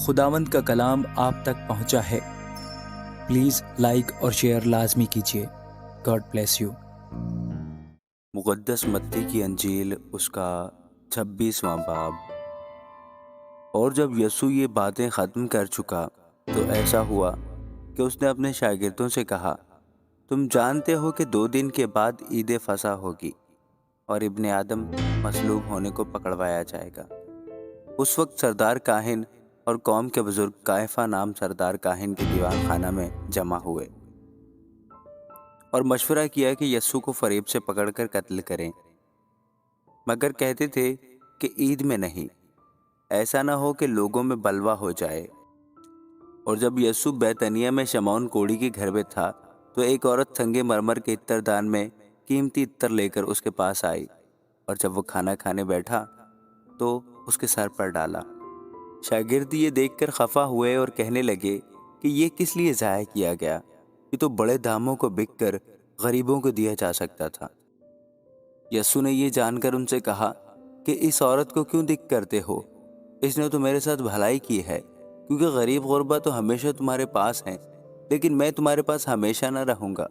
خداوند کا کلام آپ تک پہنچا ہے۔ پلیز لائک اور شیئر لازمی کیجیے۔ God bless you. مقدس متی کی انجیل اس کا 26واں باب۔ اور جب یسوع یہ باتیں ختم کر چکا تو ایسا ہوا کہ اس نے اپنے شاگردوں سے کہا، تم جانتے ہو کہ 2 دن کے بعد عید فصح ہوگی اور ابن آدم مصلوب ہونے کو پکڑوایا جائے گا۔ اس وقت سردار کاہن اور قوم کے بزرگ قیافہ نام سردار کاہن کے دیوان خانہ میں جمع ہوئے اور مشورہ کیا کہ یسوع کو فریب سے پکڑ کر قتل کریں، مگر کہتے تھے کہ عید میں نہیں، ایسا نہ ہو کہ لوگوں میں بلوا ہو جائے۔ اور جب یسوع بیتنیہ میں شمعون کوڑی کے گھر میں تھا تو ایک عورت سنگ مرمر کے عطردان میں قیمتی عطر لے کر اس کے پاس آئی، اور جب وہ کھانا کھانے بیٹھا تو اس کے سر پر ڈالا۔ شاگرد یہ دیکھ کر خفا ہوئے اور کہنے لگے کہ یہ کس لیے ضائع کیا گیا، یہ تو بڑے داموں کو بک کر غریبوں کو دیا جا سکتا تھا۔ یسوع نے یہ جان کر ان سے کہا کہ اس عورت کو کیوں دکھ کرتے ہو؟ اس نے تو میرے ساتھ بھلائی کی ہے، کیونکہ غریب غربا تو ہمیشہ تمہارے پاس ہیں، لیکن میں تمہارے پاس ہمیشہ نہ رہوں گا۔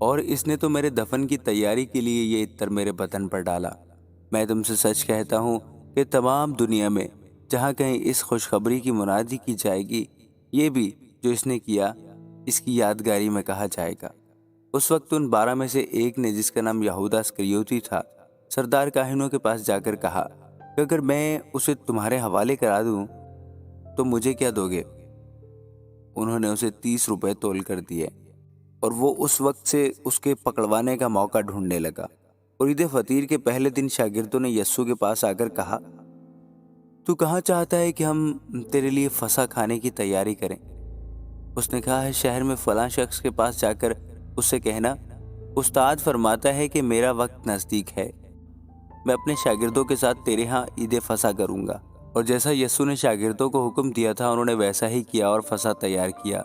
اور اس نے تو میرے دفن کی تیاری کے لیے یہ عطر میرے بدن پر ڈالا۔ میں تم سے سچ کہتا ہوں کہ تمام دنیا میں جہاں کہیں اس خوشخبری کی منادی کی جائے گی، یہ بھی جو اس نے کیا اس کی یادگاری میں کہا جائے گا۔ اس وقت ان 12 میں سے ایک نے، جس کا نام یہودا اسکریوتی تھا، سردار کاہنوں کے پاس جا کر کہا کہ اگر میں اسے تمہارے حوالے کرا دوں تو مجھے کیا دو گے؟ انہوں نے اسے 30 روپے تول کر دیے، اور وہ اس وقت سے اس کے پکڑوانے کا موقع ڈھونڈنے لگا۔ اور عید فطیر کے پہلے دن شاگردوں نے یسوع کے پاس آ کر کہا، تو کہاں چاہتا ہے کہ ہم تیرے لیے فصح کھانے کی تیاری کریں؟ اس نے کہا ہے، شہر میں فلاں شخص کے پاس جا کر اس سے کہنا، استاد فرماتا ہے کہ میرا وقت نزدیک ہے، میں اپنے شاگردوں کے ساتھ تیرے ہاں عید فصح کروں گا۔ اور جیسا یسوع نے شاگردوں کو حکم دیا تھا انہوں نے ویسا ہی کیا اور فصح تیار کیا۔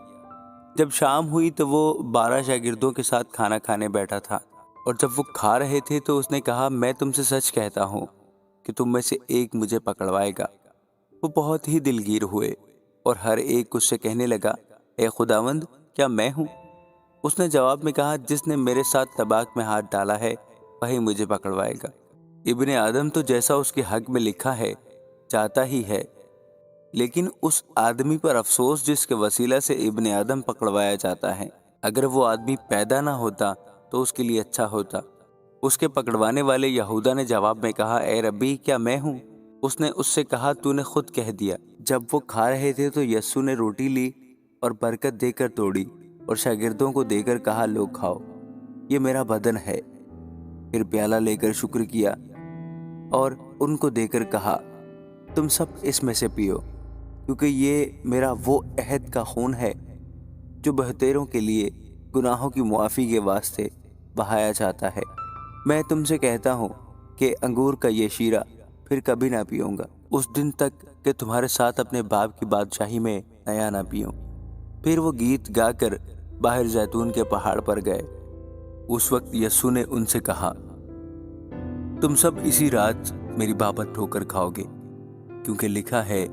جب شام ہوئی تو وہ 12 شاگردوں کے ساتھ کھانا کھانے بیٹھا تھا، اور جب وہ کھا رہے تھے تو اس نے کہا، میں تم سے سچ کہتا ہوں کہ تم میں سے ایک مجھے پکڑوائے گا۔ وہ بہت ہی دلگیر ہوئے اور ہر ایک اس سے کہنے لگا، اے خداوند، کیا میں ہوں؟ اس نے جواب میں کہا، جس نے میرے ساتھ طباق میں ہاتھ ڈالا ہے وہی مجھے پکڑوائے گا۔ ابن آدم تو جیسا اس کے حق میں لکھا ہے چاہتا ہی ہے، لیکن اس آدمی پر افسوس جس کے وسیلہ سے ابن آدم پکڑوایا جاتا ہے۔ اگر وہ آدمی پیدا نہ ہوتا تو اس کے لیے اچھا ہوتا۔ اس کے پکڑوانے والے یہودا نے جواب میں کہا، اے ربی، کیا میں ہوں؟ اس نے اس سے کہا، تو نے خود کہہ دیا۔ جب وہ کھا رہے تھے تو یسوع نے روٹی لی اور برکت دے کر توڑی اور شاگردوں کو دے کر کہا، لو کھاؤ، یہ میرا بدن ہے۔ پھر پیالہ لے کر شکر کیا اور ان کو دے کر کہا، تم سب اس میں سے پیو، کیونکہ یہ میرا وہ عہد کا خون ہے جو بہتروں کے لیے گناہوں کی معافی کے واسطے بہایا جاتا ہے۔ میں تم سے کہتا ہوں کہ انگور کا یہ شیرہ پھر کبھی نہ پیوں گا، اس دن تک کہ تمہارے ساتھ اپنے باپ کی بادشاہی میں نیا نہ پیوں۔ پھر وہ گیت گا کر باہر زیتون کے پہاڑ پر گئے۔ اس وقت یسوع نے ان سے کہا، تم سب اسی رات میری بابت ٹھوکر کھاؤ گے، کیونکہ لکھا ہے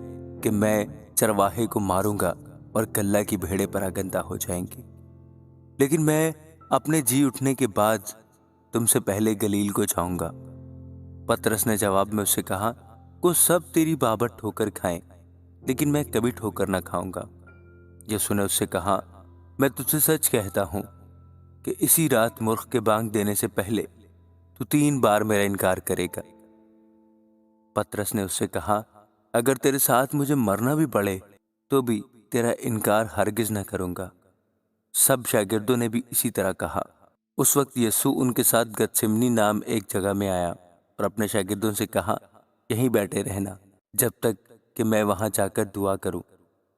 کہ میں چرواہے کو ماروں گا اور گلہ کی بھیڑیں پراگندہ ہو جائیں گی۔ لیکن میں اپنے جی اٹھنے کے بعد تم سے پہلے گلیل کو جاؤں گا۔ پترس نے جواب میں اس سے کہا، وہ سب تیری بابت ٹھوکر کھائیں، لیکن میں کبھی ٹھوکر نہ کھاؤں گا۔ یسوع نے اس سے کہا، میں تجھ سے سچ کہتا ہوں کہ اسی رات مرغ کے بانگ دینے سے پہلے تو 3 بار میرا انکار کرے گا۔ پترس نے اس سے کہا، اگر تیرے ساتھ مجھے مرنا بھی پڑے تو بھی تیرا انکار ہرگز نہ کروں گا۔ سب شاگردوں نے بھی اسی طرح کہا۔ اس وقت یسوع ان کے ساتھ گتسمنی نام ایک جگہ میں آیا اور اپنے شاگردوں سے کہا، یہیں بیٹھے رہنا جب تک کہ میں وہاں جا کر دعا کروں۔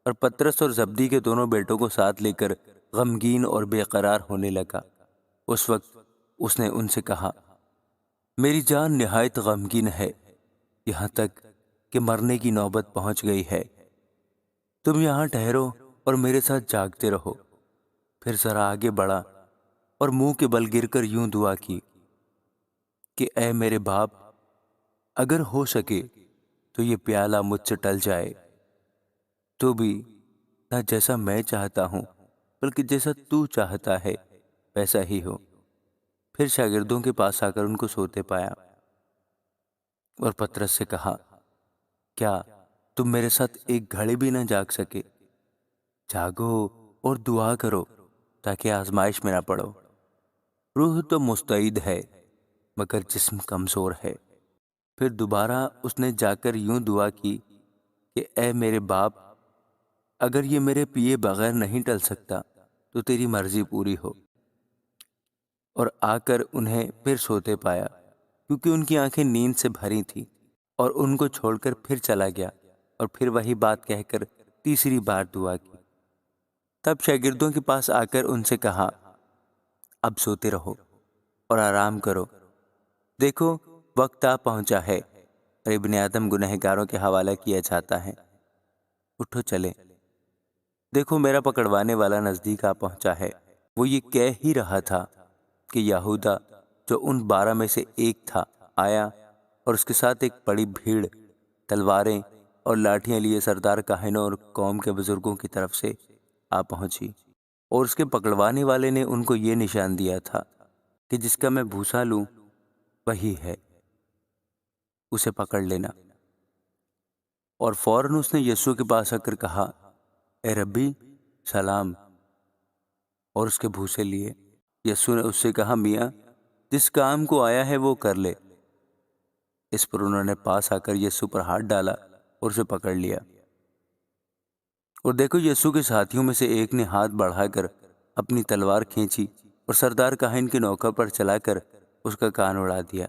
اور پترس اور زبدی کے دونوں بیٹوں کو ساتھ لے کر غمگین اور بے قرار ہونے لگا۔ اس وقت اس نے ان سے کہا، میری جان نہایت غمگین ہے، یہاں تک کہ مرنے کی نوبت پہنچ گئی ہے۔ تم یہاں ٹھہرو اور میرے ساتھ جاگتے رہو۔ پھر ذرا آگے بڑھا اور منہ کے بل گر کر یوں دعا کی کہ اے میرے باپ، اگر ہو سکے تو یہ پیالہ مجھ سے ٹل جائے، تو بھی نہ جیسا میں چاہتا ہوں بلکہ جیسا تو چاہتا ہے ویسا ہی ہو۔ پھر شاگردوں کے پاس آ کر ان کو سوتے پایا اور پطرس سے کہا، کیا تم میرے ساتھ ایک گھڑی بھی نہ جاگ سکے؟ جاگو اور دعا کرو تاکہ آزمائش میں نہ پڑو۔ روح تو مستعد ہے مگر جسم کمزور ہے۔ پھر دوبارہ اس نے جا کر یوں دعا کی کہ اے میرے باپ، اگر یہ میرے پیے بغیر نہیں ٹل سکتا تو تیری مرضی پوری ہو۔ اور آ کر انہیں پھر سوتے پایا کیونکہ ان کی آنکھیں نیند سے بھری تھیں، اور ان کو چھوڑ کر پھر چلا گیا اور پھر وہی بات کہہ کر تیسری بار دعا کی۔ تب شاگردوں کے پاس آ کر ان سے کہا، اب سوتے رہو اور آرام کرو، دیکھو وقت آ پہنچا ہے اور ابن آدم گنہگاروں کے حوالہ کیا جاتا ہے۔ اٹھو چلے، دیکھو میرا پکڑوانے والا نزدیک آ پہنچا ہے۔ وہ یہ کہہ ہی رہا تھا کہ یہودا جو ان 12 میں سے ایک تھا آیا، اور اس کے ساتھ ایک بڑی بھیڑ تلواریں اور لاٹھیاں لیے سردار کاہنوں اور قوم کے بزرگوں کی طرف سے آ پہنچی، اور اس کے پکڑوانے والے نے ان کو یہ نشان دیا تھا کہ جس کا میں بھوسا لوں وہی ہے، اسے پکڑ لینا۔ اور فوراً اس نے یسوع کے پاس آ کر کہا، اے ربی سلام، اور اس کے بھوسے لیے۔ یسوع نے اس سے کہا، میاں جس کام کو آیا ہے وہ کر لے۔ اس پر انہوں نے پاس آ کر یسوع پر ہاتھ ڈالا اور اسے پکڑ لیا۔ اور دیکھو یسوع کے ساتھیوں میں سے ایک نے ہاتھ بڑھا کر اپنی تلوار کھینچی اور سردار کاہن کے نوکر پر چلا کر اس کا کان اڑا دیا۔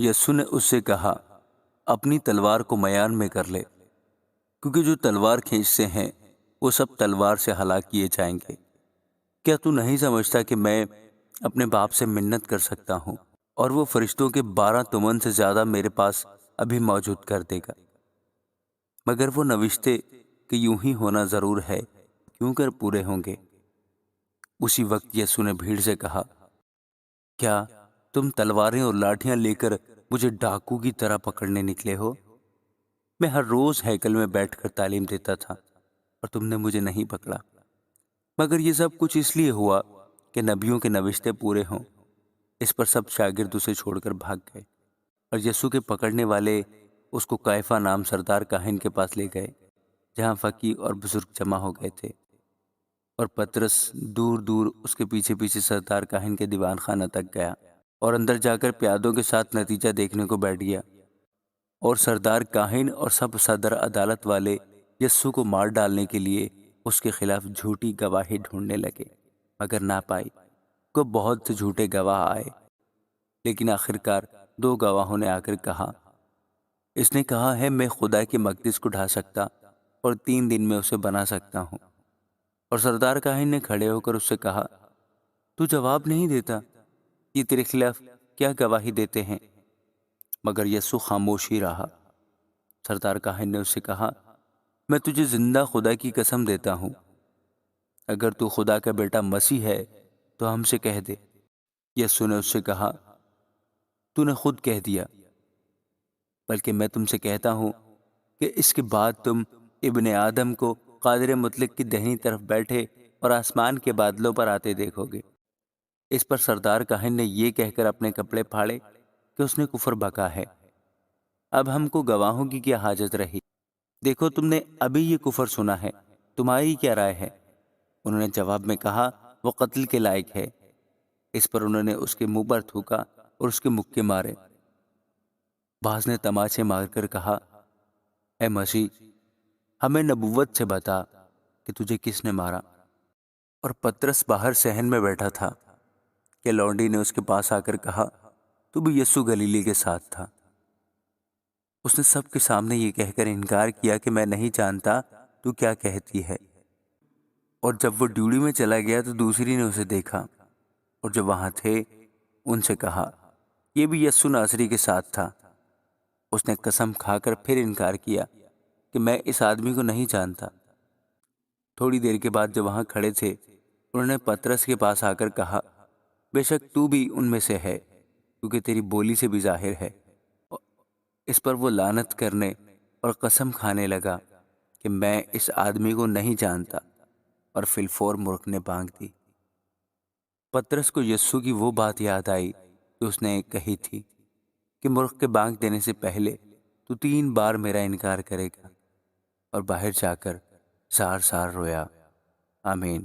یسوع نے اس سے کہا، اپنی تلوار کو میان میں کر لے، کیونکہ جو تلوار کھینچتے ہیں وہ سب تلوار سے ہلاک کیے جائیں گے۔ کیا تو نہیں سمجھتا کہ میں اپنے باپ سے منت کر سکتا ہوں اور وہ فرشتوں کے 12 تمن سے زیادہ میرے پاس ابھی موجود کر دے گا؟ مگر وہ نوشتے کہ یوں ہی ہونا ضرور ہے کیوں کر پورے ہوں گے۔ اسی وقت یسوع نے بھیڑ سے کہا، کیا تم تلواریں اور لاٹھیاں لے کر مجھے ڈاکو کی طرح پکڑنے نکلے ہو؟ میں ہر روز ہیکل میں بیٹھ کر تعلیم دیتا تھا اور تم نے مجھے نہیں پکڑا، مگر یہ سب کچھ اس لیے ہوا کہ نبیوں کے نوشتے پورے ہوں۔ اس پر سب شاگرد اسے چھوڑ کر بھاگ گئے، اور یسوع کے پکڑنے والے اس کو قیافہ نام سردار کاہن کے پاس لے گئے، جہاں فقیہ اور بزرگ جمع ہو گئے تھے۔ اور پطرس دور دور اس کے پیچھے پیچھے سردار کاہن کے دیوان خانہ تک گیا اور اندر جا کر پیادوں کے ساتھ نتیجہ دیکھنے کو بیٹھ گیا۔ اور سردار کاہن اور سب صدر عدالت والے یسوع کو مار ڈالنے کے لیے اس کے خلاف جھوٹی گواہی ڈھونڈنے لگے، مگر نہ پائی۔ کو بہت سے جھوٹے گواہ آئے، لیکن آخرکار 2 گواہوں نے آ کر کہا، اس نے کہا ہے میں خدا کے مقدس کو ڈھا سکتا اور 3 دن میں اسے بنا سکتا ہوں۔ اور سردار کاہن نے کھڑے ہو کر اس سے کہا، تو جواب نہیں دیتا، یہ تیرے خلاف کیا گواہی دیتے ہیں؟ مگر یسوع خاموش ہی رہا۔ سردار کاہن نے اس سے کہا، میں تجھے زندہ خدا کی قسم دیتا ہوں، اگر تو خدا کا بیٹا مسیح ہے تو ہم سے کہہ دے۔ یسوع نے اس سے کہا، تو نے خود کہہ دیا، بلکہ میں تم سے کہتا ہوں کہ اس کے بعد تم ابن آدم کو قادر مطلق کی دہنی طرف بیٹھے اور آسمان کے بادلوں پر آتے دیکھو گے۔ اس پر سردار کاہن نے یہ کہہ کر اپنے کپڑے پھاڑے کہ اس نے کفر بکا ہے، اب ہم کو گواہوں کی کیا حاجت رہی؟ دیکھو تم نے ابھی یہ کفر سنا ہے، تمہاری کیا رائے ہے؟ انہوں نے جواب میں کہا، وہ قتل کے لائق ہے۔ اس پر انہوں نے اس کے منہ پر تھوکا اور اس کے مکے مارے۔ بعض نے تماچے مار کر کہا، اے مسیح ہمیں نبوت سے بتا کہ تجھے کس نے مارا؟ اور پطرس باہر صحن میں بیٹھا تھا کہ لونڈی نے اس کے پاس آ کر کہا، تو بھی یسوع گلیلی کے ساتھ تھا۔ اس نے سب کے سامنے یہ کہہ کر انکار کیا کہ میں نہیں جانتا تو کیا کہتی ہے۔ اور جب وہ ڈیوڑی میں چلا گیا تو دوسری نے اسے دیکھا، اور جو وہاں تھے ان سے کہا، یہ بھی یسوع ناصری کے ساتھ تھا۔ اس نے قسم کھا کر پھر انکار کیا کہ میں اس آدمی کو نہیں جانتا۔ تھوڑی دیر کے بعد جو وہاں کھڑے تھے انہوں نے پطرس کے پاس آ کر کہا، بے شک تو بھی ان میں سے ہے، کیونکہ تیری بولی سے بھی ظاہر ہے۔ اس پر وہ لعنت کرنے اور قسم کھانے لگا کہ میں اس آدمی کو نہیں جانتا، اور فی الفور مرغ نے بانگ دی۔ پطرس کو یسوع کی وہ بات یاد آئی جو اس نے کہی تھی کہ مرغ کے بانگ دینے سے پہلے تو 3 بار میرا انکار کرے گا، اور باہر جا کر سار سار رویا۔ آمین۔